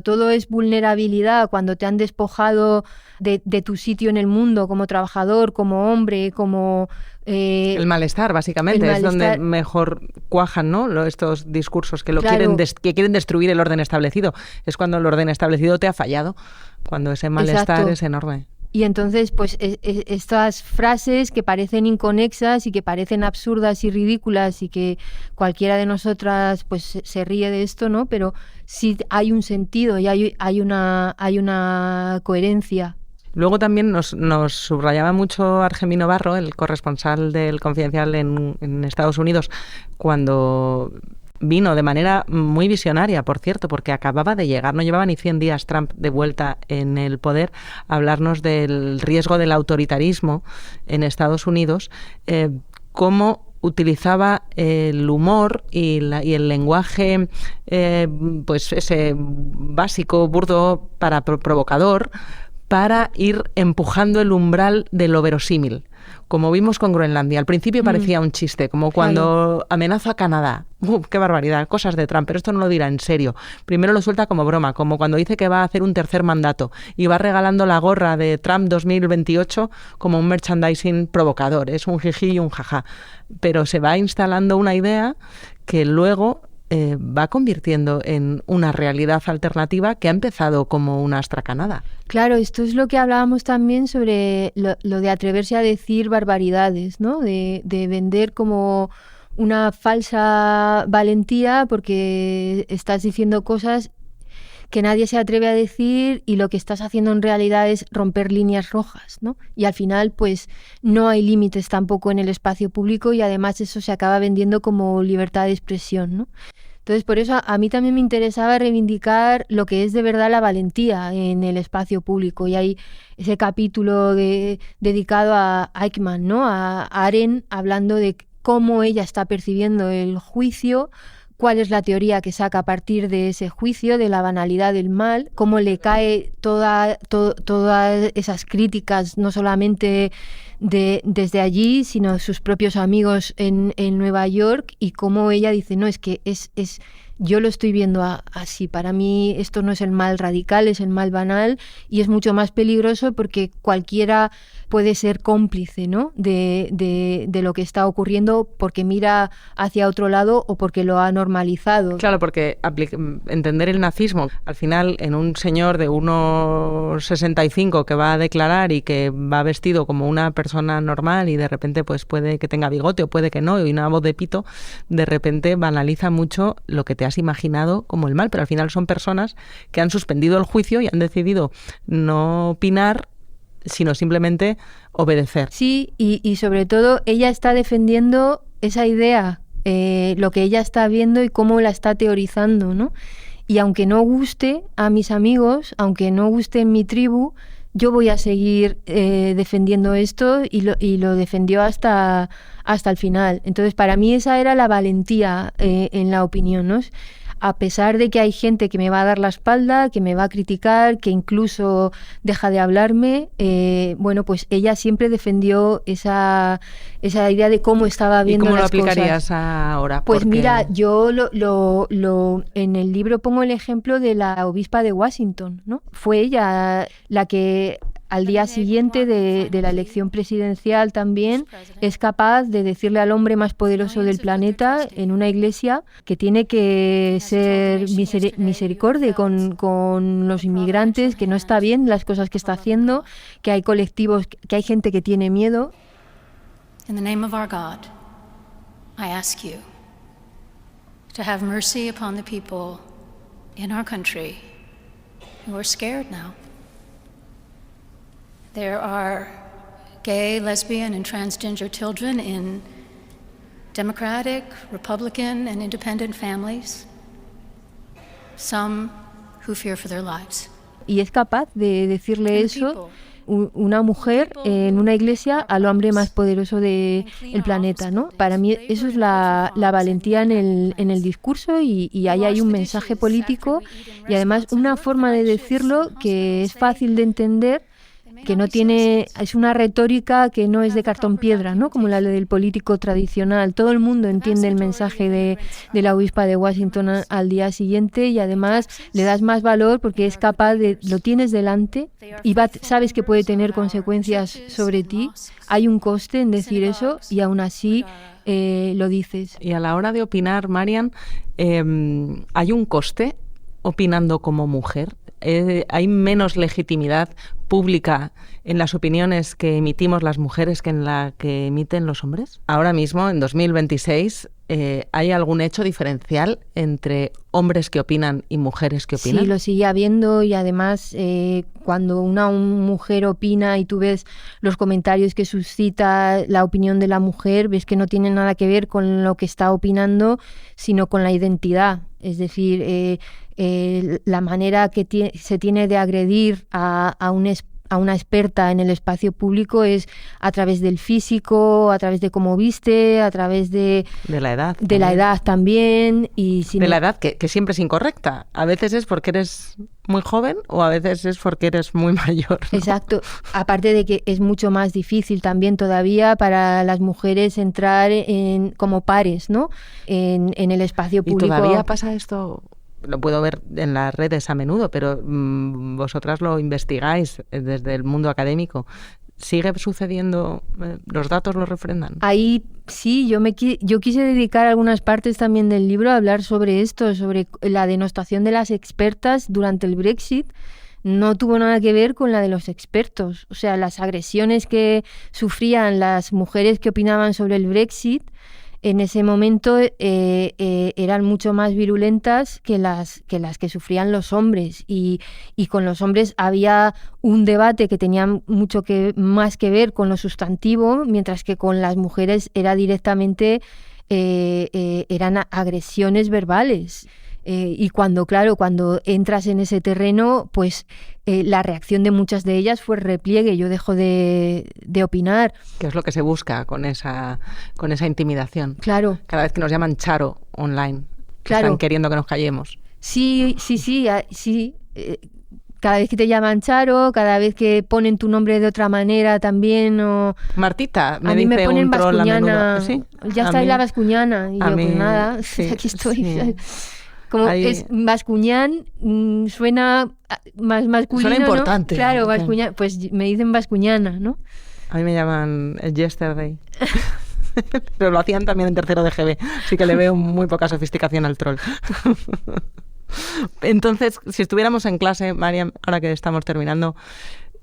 Speaker 2: todo es vulnerabilidad, cuando te han despojado de tu sitio en el mundo como trabajador, como hombre, como...
Speaker 1: el malestar, básicamente, es donde mejor cuajan, ¿no? Estos discursos que quieren destruir el orden establecido. Es cuando el orden establecido te ha fallado, cuando ese malestar
Speaker 2: Exacto.
Speaker 1: es enorme.
Speaker 2: Y entonces, pues estas frases que parecen inconexas y que parecen absurdas y ridículas y que cualquiera de nosotras pues se ríe de esto, ¿no? Pero sí hay un sentido y hay una coherencia.
Speaker 1: Luego también nos subrayaba mucho Argemino Barro, el corresponsal del Confidencial en Estados Unidos, cuando vino de manera muy visionaria, por cierto, porque acababa de llegar, no llevaba ni 100 días Trump de vuelta en el poder, a hablarnos del riesgo del autoritarismo en Estados Unidos, cómo utilizaba el humor y el lenguaje pues ese básico, burdo, provocador, para ir empujando el umbral de lo verosímil. Como vimos con Groenlandia. Al principio parecía un chiste, como cuando amenaza a Canadá. ¡Qué barbaridad! Cosas de Trump, pero esto no lo dirá en serio. Primero lo suelta como broma, como cuando dice que va a hacer un tercer mandato y va regalando la gorra de Trump 2028 como un merchandising provocador. Es un jiji y un jaja. Pero se va instalando una idea que luego va convirtiendo en una realidad alternativa que ha empezado como una astracanada.
Speaker 2: Claro, esto es lo que hablábamos también sobre lo de atreverse a decir barbaridades, ¿no? De vender como una falsa valentía porque estás diciendo cosas que nadie se atreve a decir y lo que estás haciendo en realidad es romper líneas rojas, ¿no? Y al final, pues, no hay límites tampoco en el espacio público y además eso se acaba vendiendo como libertad de expresión, ¿no? Entonces, por eso a mí también me interesaba reivindicar lo que es de verdad la valentía en el espacio público. Y hay ese capítulo dedicado a Eichmann, ¿no? A Aren, hablando de cómo ella está percibiendo el juicio cuál es la teoría que saca a partir de ese juicio, de la banalidad del mal, cómo le cae todas esas críticas, no solamente desde allí, sino sus propios amigos en Nueva York, y cómo ella dice, no, es que yo lo estoy viendo así. Para mí esto no es el mal radical, es el mal banal, y es mucho más peligroso porque cualquiera puede ser cómplice, ¿no?, de lo que está ocurriendo porque mira hacia otro lado o porque lo ha normalizado.
Speaker 1: Claro, porque entender el nazismo, al final, en un señor de 1,65 que va a declarar y que va vestido como una persona normal y de repente pues puede que tenga bigote o puede que no, y una voz de pito, de repente banaliza mucho lo que te has imaginado como el mal, pero al final son personas que han suspendido el juicio y han decidido no opinar, sino simplemente obedecer.
Speaker 2: Sí, y sobre todo ella está defendiendo esa idea, lo que ella está viendo y cómo la está teorizando, ¿no? Y aunque no guste a mis amigos, aunque no guste en mi tribu, yo voy a seguir defendiendo esto, y lo defendió hasta el final. Entonces, para mí esa era la valentía en la opinión, ¿no? A pesar de que hay gente que me va a dar la espalda, que me va a criticar, que incluso deja de hablarme, bueno, pues ella siempre defendió esa idea de cómo estaba viendo las cosas.
Speaker 1: ¿Y cómo lo aplicarías ahora?
Speaker 2: Pues mira, yo en el libro pongo el ejemplo de la obispa de Washington, ¿no? Fue ella la que al día siguiente de la elección presidencial también es capaz de decirle al hombre más poderoso del planeta en una iglesia que tiene que ser misericordia con los inmigrantes, que no está bien las cosas que está haciendo, que hay colectivos, que hay gente que tiene miedo.
Speaker 11: In the name of our God, I ask you to have mercy upon the people in our country who are scared now. There are gay, lesbian, and transgender children in Democratic, Republican, and independent families. Some who fear for their lives.
Speaker 2: Y es capaz de decirle eso una mujer en una iglesia al hombre más poderoso del planeta, ¿no? Para mí eso es la valentía en el discurso, y ahí hay un mensaje político y además una forma de decirlo que es fácil de entender, que no tiene, es una retórica que no es de cartón piedra, ¿no?, como la del político tradicional. Todo el mundo entiende el mensaje de la obispa de Washington al día siguiente, y además le das más valor porque es capaz de, lo tienes delante y sabes que puede tener consecuencias sobre ti. Hay un coste en decir eso y aún así lo dices.
Speaker 1: Y a la hora de opinar, Marian, ¿hay un coste opinando como mujer? ¿Hay menos legitimidad pública en las opiniones que emitimos las mujeres que en la que emiten los hombres? Ahora mismo, en 2026, ¿hay algún hecho diferencial entre hombres que opinan y mujeres que opinan?
Speaker 2: Sí, lo sigue habiendo, y además cuando una mujer opina y tú ves los comentarios que suscita la opinión de la mujer, ves que no tiene nada que ver con lo que está opinando, sino con la identidad. Es decir, la manera que se tiene de agredir a una experta en el espacio público es a través del físico, a través de cómo viste, a través de
Speaker 1: la edad.
Speaker 2: De la edad también.
Speaker 1: De la edad, que siempre es incorrecta. A veces es porque eres muy joven o a veces es porque eres muy mayor, ¿no?
Speaker 2: Exacto. Aparte de que es mucho más difícil también todavía para las mujeres entrar como pares, ¿no?, en el espacio público.
Speaker 1: ¿Y todavía pasa esto? Lo puedo ver en las redes a menudo, pero vosotras lo investigáis desde el mundo académico. ¿Sigue sucediendo? ¿Los datos lo refrendan?
Speaker 2: Ahí sí, yo quise dedicar algunas partes también del libro a hablar sobre esto, sobre la denostación de las expertas durante el Brexit. No tuvo nada que ver con la de los expertos. O sea, las agresiones que sufrían las mujeres que opinaban sobre el Brexit en ese momento eran mucho más virulentas que las que sufrían los hombres, y con los hombres había un debate que tenía mucho más que ver con lo sustantivo, mientras que con las mujeres era directamente eran agresiones verbales. Y cuando entras en ese terreno, pues la reacción de muchas de ellas fue repliegue, yo dejo de opinar.
Speaker 1: ¿Qué es lo que se busca con esa intimidación?
Speaker 2: Claro.
Speaker 1: Cada vez que nos llaman Charo online.
Speaker 2: Claro.
Speaker 1: Están queriendo que nos callemos.
Speaker 2: Sí. Cada vez que te llaman Charo, cada vez que ponen tu nombre de otra manera también, o...
Speaker 1: Martita,
Speaker 2: a mí me
Speaker 1: dice
Speaker 2: ponen
Speaker 1: un troll a menudo.
Speaker 2: bascuñana.
Speaker 1: ¿Sí?
Speaker 2: Ya está en la bascuñana. Y yo, pues nada,
Speaker 1: sí,
Speaker 2: aquí estoy.
Speaker 1: sí.
Speaker 2: Como
Speaker 1: Ahí...
Speaker 2: es bascuñán, suena más masculino,
Speaker 1: suena importante.
Speaker 2: ¿no? Claro, bascuñán, pues me dicen bascuñana, ¿no?
Speaker 1: A mí me llaman el Yesterday. Pero lo hacían también en tercero de GB, así que le veo muy poca sofisticación al troll. Entonces, si estuviéramos en clase, Mariam, ahora que estamos terminando,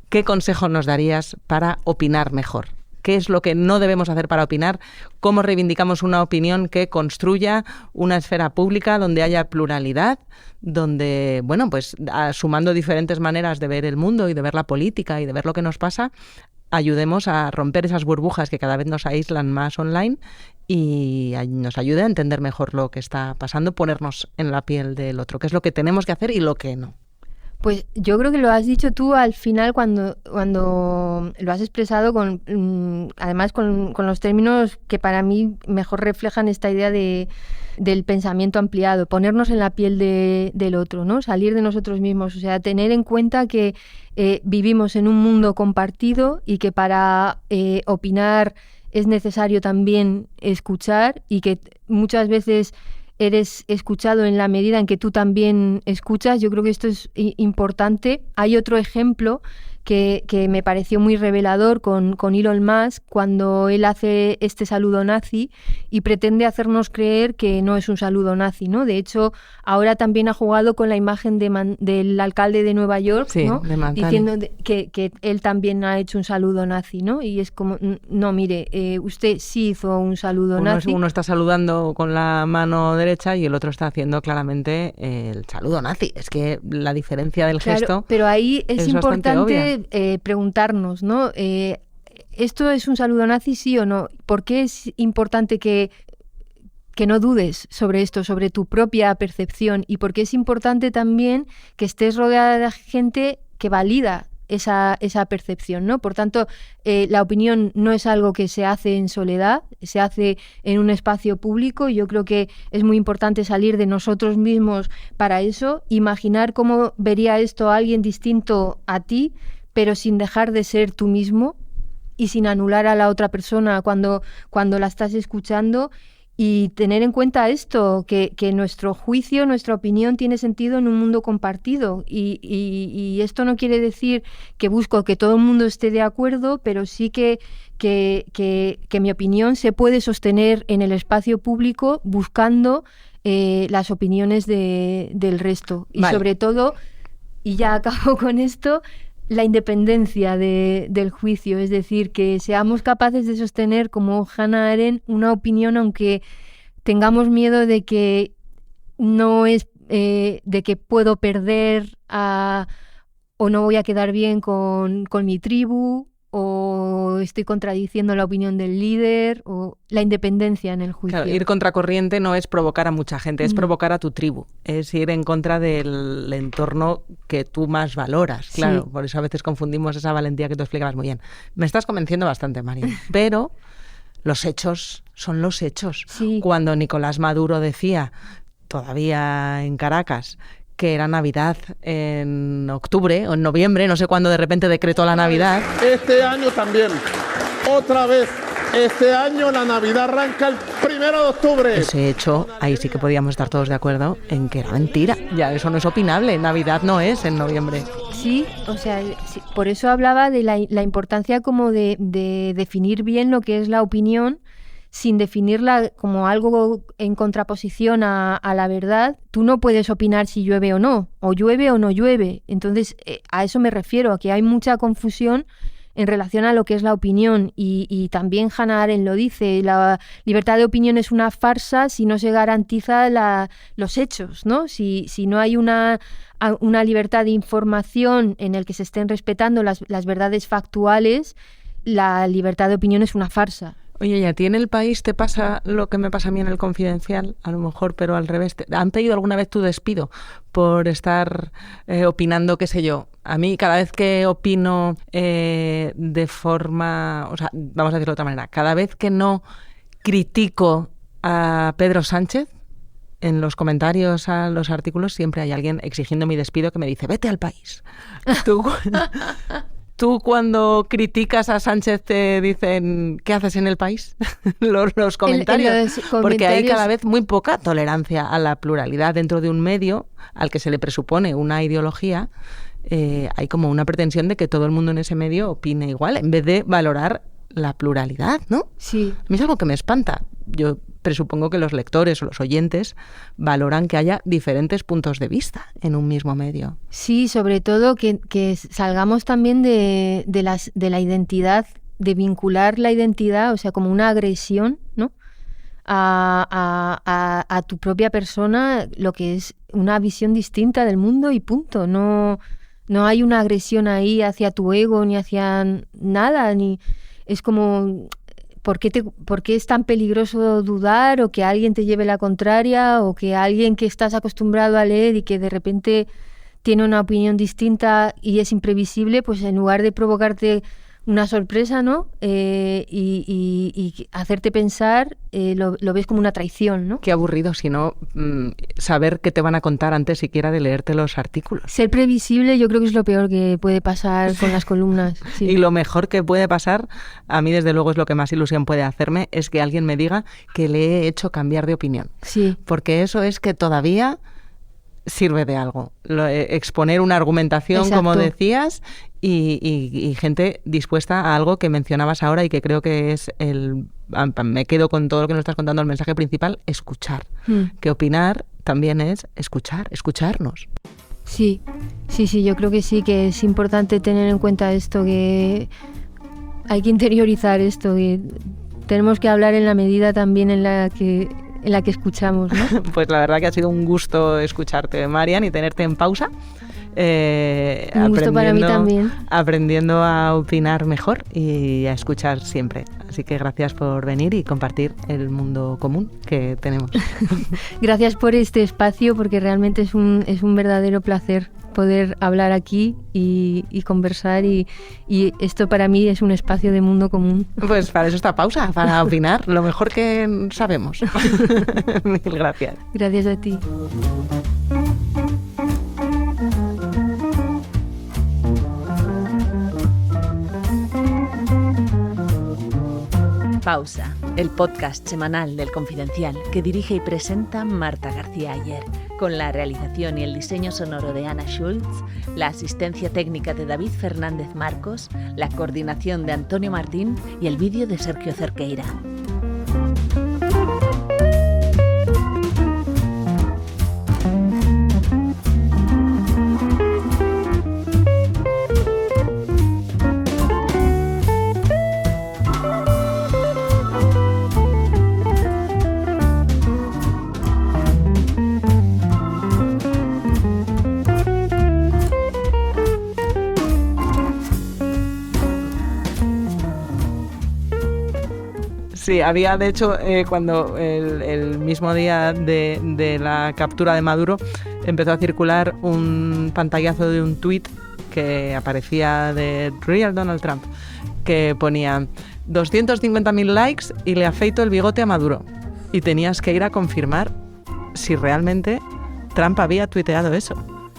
Speaker 1: ¿qué consejo nos darías para opinar mejor? ¿Qué es lo que no debemos hacer para opinar? ¿Cómo reivindicamos una opinión que construya una esfera pública donde haya pluralidad, donde, bueno, pues sumando diferentes maneras de ver el mundo y de ver la política y de ver lo que nos pasa, ayudemos a romper esas burbujas que cada vez nos aíslan más online y nos ayude a entender mejor lo que está pasando, ponernos en la piel del otro, qué es lo que tenemos que hacer y lo que no?
Speaker 2: Pues yo creo que lo has dicho tú al final cuando lo has expresado además con los términos que para mí mejor reflejan esta idea del pensamiento ampliado, ponernos en la piel del otro, ¿no? Salir de nosotros mismos, o sea, tener en cuenta que vivimos en un mundo compartido y que para opinar es necesario también escuchar y que muchas veces eres escuchado en la medida en que tú también escuchas. Yo creo que esto es importante. Hay otro ejemplo que me pareció muy revelador con Elon Musk, cuando él hace este saludo nazi y pretende hacernos creer que no es un saludo nazi, ¿no? De hecho, ahora también ha jugado con la imagen del alcalde de Nueva York,
Speaker 1: sí,
Speaker 2: ¿no? Diciendo que él también ha hecho un saludo nazi, ¿no? Y es como, no, mire, usted sí hizo un saludo nazi.
Speaker 1: Uno está saludando con la mano derecha y el otro está haciendo claramente el saludo nazi. Es que la diferencia del gesto,
Speaker 2: pero ahí es importante preguntarnos, ¿no? ¿Esto es un saludo nazi, sí o no? ¿Por qué es importante que no dudes sobre esto, sobre tu propia percepción? Y por qué es importante también que estés rodeada de gente que valida esa percepción, ¿no? Por tanto, la opinión no es algo que se hace en soledad, se hace en un espacio público. Yo creo que es muy importante salir de nosotros mismos para eso, imaginar cómo vería esto a alguien distinto a ti, pero sin dejar de ser tú mismo y sin anular a la otra persona cuando la estás escuchando, y tener en cuenta esto, que nuestro juicio, nuestra opinión tiene sentido en un mundo compartido, y esto no quiere decir que busco que todo el mundo esté de acuerdo, pero sí que mi opinión se puede sostener en el espacio público buscando las opiniones del resto. Y vale. Sobre todo, y ya acabo con esto, la independencia del juicio, es decir, que seamos capaces de sostener, como Hannah Arendt, una opinión aunque tengamos miedo de que no es de que puedo perder o no voy a quedar bien con mi tribu, o estoy contradiciendo la opinión del líder, o la independencia en el juicio.
Speaker 1: Claro, ir contracorriente no es provocar a mucha gente, es provocar a tu tribu, es ir en contra del entorno que tú más valoras. Claro, sí. Por eso a veces confundimos esa valentía que tú explicabas muy bien. Me estás convenciendo bastante, María, pero los hechos son los hechos.
Speaker 2: Sí.
Speaker 1: Cuando Nicolás Maduro decía, todavía en Caracas, que era Navidad en octubre o en noviembre, no sé cuándo de repente decretó la Navidad.
Speaker 12: Este año también, otra vez, este año la Navidad arranca el 1 de octubre.
Speaker 1: Ese hecho, ahí sí que podíamos estar todos de acuerdo en que era mentira. Ya, eso no es opinable, Navidad no es en noviembre.
Speaker 2: Sí, o sea, sí, por eso hablaba de la importancia como de definir bien lo que es la opinión, sin definirla como algo en contraposición a la verdad. Tú no puedes opinar si llueve o no llueve. Entonces, a eso me refiero, a que hay mucha confusión en relación a lo que es la opinión. Y también Hannah Arendt lo dice, la libertad de opinión es una farsa si no se garantiza los hechos, ¿no? Si no hay una libertad de información en el que se estén respetando las verdades factuales, la libertad de opinión es una farsa.
Speaker 1: Oye, ¿y a ti en El País te pasa lo que me pasa a mí en El Confidencial? A lo mejor, pero al revés. ¿Han pedido alguna vez tu despido por estar opinando, qué sé yo? A mí, cada vez que opino de forma... O sea, vamos a decirlo de otra manera. Cada vez que no critico a Pedro Sánchez, en los comentarios a los artículos siempre hay alguien exigiendo mi despido que me dice, vete al país. ¿Tú cuando criticas a Sánchez te dicen ¿qué haces en el país? los comentarios. Porque hay cada vez muy poca tolerancia a la pluralidad dentro de un medio al que se le presupone una ideología. Hay como una pretensión de que todo el mundo en ese medio opine igual, en vez de valorar la pluralidad, ¿no?
Speaker 2: Sí.
Speaker 1: A mí es algo que me espanta. Yo presupongo que los lectores o los oyentes valoran que haya diferentes puntos de vista en un mismo medio.
Speaker 2: Sí, sobre todo que salgamos también de la identidad, de vincular la identidad, o sea, como una agresión, ¿no? A tu propia persona, lo que es una visión distinta del mundo y punto. No hay una agresión ahí hacia tu ego ni hacia nada, ni es como ¿por qué es tan peligroso dudar o que alguien te lleve la contraria o que alguien que estás acostumbrado a leer y que de repente tiene una opinión distinta y es imprevisible, pues en lugar de provocarte una sorpresa, ¿no? Y hacerte pensar, lo ves como una traición, ¿no?
Speaker 1: Qué aburrido, si no, saber qué te van a contar antes siquiera de leerte los artículos.
Speaker 2: Ser previsible yo creo que es lo peor que puede pasar con las columnas. Sí.
Speaker 1: Y lo mejor que puede pasar, a mí desde luego es lo que más ilusión puede hacerme, es que alguien me diga que le he hecho cambiar de opinión.
Speaker 2: Sí.
Speaker 1: Porque eso es que todavía sirve de algo. Exponer una argumentación, exacto, como decías, y gente dispuesta a algo que mencionabas ahora y que creo que es me quedo con todo lo que nos estás contando, el mensaje principal, escuchar. Que opinar también es escucharnos.
Speaker 2: Sí, yo creo que sí, que es importante tener en cuenta esto, que hay que interiorizar esto, que tenemos que hablar en la medida también en la que escuchamos, ¿no?
Speaker 1: Pues la verdad que ha sido un gusto escucharte, Marian, y tenerte en pausa.
Speaker 2: Un gusto para mí también.
Speaker 1: Aprendiendo a opinar mejor y a escuchar siempre. Así que gracias por venir y compartir el mundo común que tenemos.
Speaker 2: Gracias por este espacio, porque realmente es un verdadero placer poder hablar aquí y conversar, y esto para mí es un espacio de mundo común.
Speaker 1: Pues para eso está Pausa, para opinar lo mejor que sabemos. Mil gracias.
Speaker 2: Gracias a ti.
Speaker 13: Pausa, el podcast semanal del Confidencial que dirige y presenta Marta García Ayer, con la realización y el diseño sonoro de Ana Schultz, la asistencia técnica de David Fernández Marcos, la coordinación de Antonio Martín y el vídeo de Sergio Cerqueira.
Speaker 1: Sí, había de hecho cuando el mismo día de la captura de Maduro empezó a circular un pantallazo de un tuit que aparecía de Real Donald Trump, que ponía 250.000 likes y le afeito el bigote a Maduro. Y tenías que ir a confirmar si realmente Trump había tuiteado eso.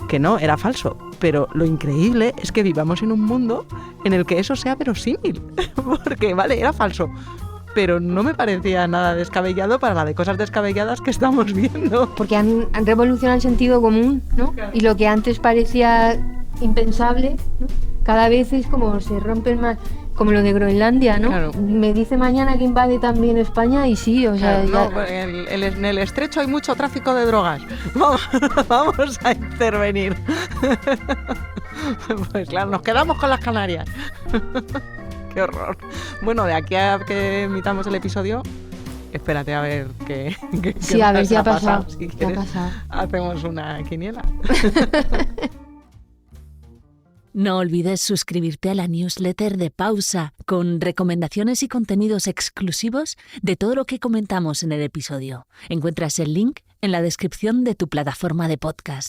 Speaker 1: Que no, era falso. Pero lo increíble es que vivamos en un mundo en el que eso sea verosímil. Porque, vale, era falso, pero no me parecía nada descabellado para la de cosas descabelladas que estamos viendo.
Speaker 2: Porque han revolucionado el sentido común, ¿no? Y lo que antes parecía impensable, ¿no? Cada vez es como se rompen más, como lo de Groenlandia, ¿no?
Speaker 1: Claro.
Speaker 2: Me dice mañana que invade también España y sí, o sea...
Speaker 1: Claro, no, en el estrecho hay mucho tráfico de drogas. Vamos a intervenir. Pues claro, nos quedamos con las Canarias. ¡Qué horror! Bueno, de aquí a que emitamos el episodio, espérate a ver qué
Speaker 2: sí, a ver si ha pasado.
Speaker 1: Si quieres, hacemos una quiniela.
Speaker 13: No olvides suscribirte a la newsletter de Pausa, con recomendaciones y contenidos exclusivos de todo lo que comentamos en el episodio. Encuentras el link en la descripción de tu plataforma de podcast.